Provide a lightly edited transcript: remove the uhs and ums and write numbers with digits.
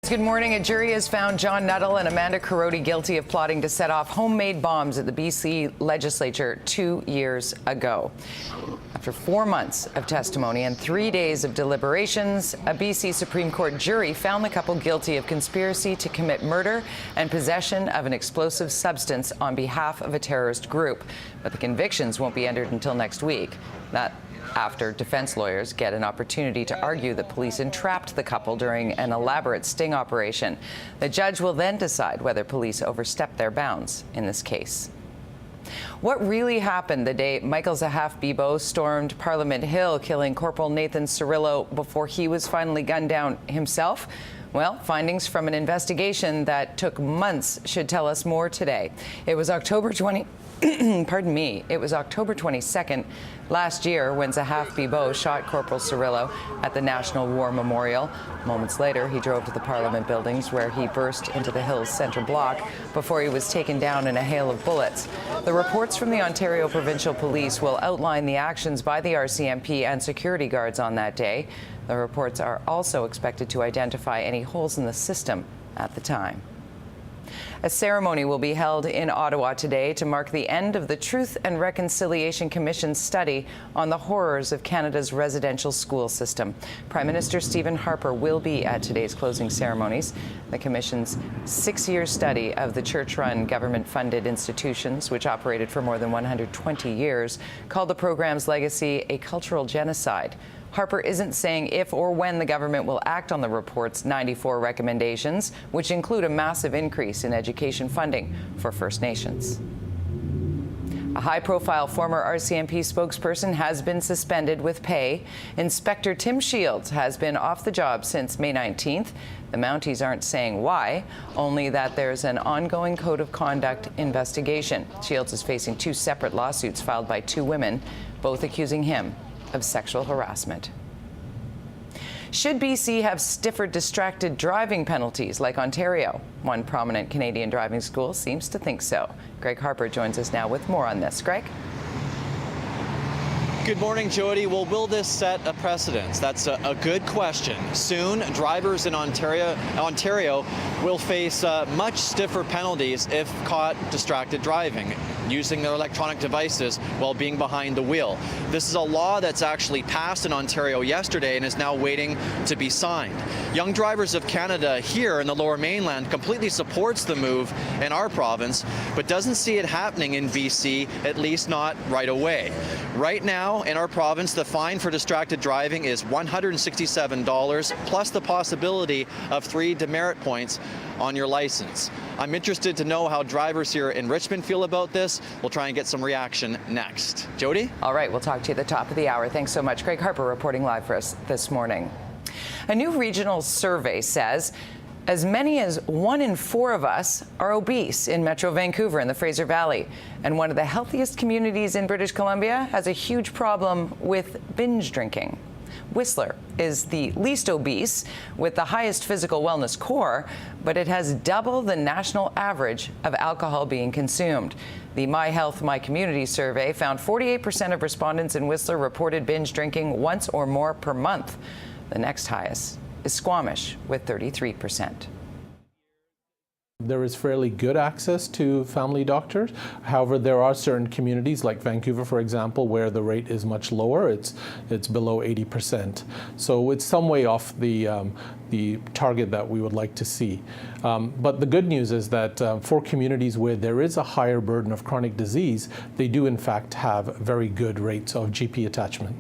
Good morning. A jury has found John Nuttall and Amanda Carodi guilty of plotting to set off homemade bombs at the BC legislature 2 years ago. After 4 months of testimony and 3 days of deliberations, a BC Supreme Court jury found the couple guilty of conspiracy to commit murder and possession of an explosive substance on behalf of a terrorist group. But the convictions won't be entered until next week. That after defense lawyers get an opportunity to argue that police entrapped the couple during an elaborate sting operation. The judge will then decide whether police overstepped their bounds in this case. What really happened the day Michael Zahaf-Bibeau stormed Parliament Hill, killing Corporal Nathan Cirillo before he was finally gunned down himself? Well, findings from an investigation that took months should tell us more today. It was October 22nd last year when Zahaf-Bibeau shot Corporal Cirillo at the National War Memorial. Moments later, he drove to the Parliament buildings where he burst into the Hill's centre block before he was taken down in a hail of bullets. The reports from the Ontario Provincial Police will outline the actions by the RCMP and security guards on that day. The reports are also expected to identify any holes in the system at the time. A ceremony will be held in Ottawa today to mark the end of the Truth and Reconciliation Commission's study on the horrors of Canada's residential school system. Prime Minister Stephen Harper will be at today's closing ceremonies. The Commission's 6-year study of the church-run, government-funded institutions, which operated for more than 120 years, called the program's legacy a cultural genocide. Harper isn't saying if or when the government will act on the report's 94 recommendations, which include a massive increase in education funding for First Nations. A high-profile former RCMP spokesperson has been suspended with pay. Inspector Tim Shields has been off the job since May 19th. The Mounties aren't saying why, only that there's an ongoing code of conduct investigation. Shields is facing 2 separate lawsuits filed by 2 women, both accusing him of sexual harassment. Should BC have stiffer distracted driving penalties like Ontario? One prominent Canadian driving school seems to think so. Greg Harper joins us now with more on this. Greg? Good morning, Jody. Well, will this set a precedent? That's a good question. Soon, drivers in Ontario will face much stiffer penalties if caught distracted driving, using their electronic devices while being behind the wheel. This is a law that's actually passed in Ontario yesterday and is now waiting to be signed. Young Drivers of Canada here in the Lower Mainland completely supports the move in our province, but doesn't see it happening in BC, at least not right away. Right now, in our province, the fine for distracted driving is $167, plus the possibility of 3 demerit points on your license. I'm interested to know how drivers here in Richmond feel about this. We'll try and get some reaction next. Jody? All right, we'll talk to you at the top of the hour. Thanks so much. Greg Harper reporting live for us this morning. A new regional survey says as many as 1 in 4 of us are obese in Metro Vancouver and the Fraser Valley. And one of the healthiest communities in British Columbia has a huge problem with binge drinking. Whistler is the least obese with the highest physical wellness score, but it has double the national average of alcohol being consumed. The My Health, My Community survey found 48% of respondents in Whistler reported binge drinking once or more per month. The next highest is Squamish with 33%. There is fairly good access to family doctors. However, there are certain communities like Vancouver, for example, where the rate is much lower. It's below 80%. So it's some way off the target that we would like to see. But the good news is that for communities where there is a higher burden of chronic disease, they do in fact have very good rates of GP attachment.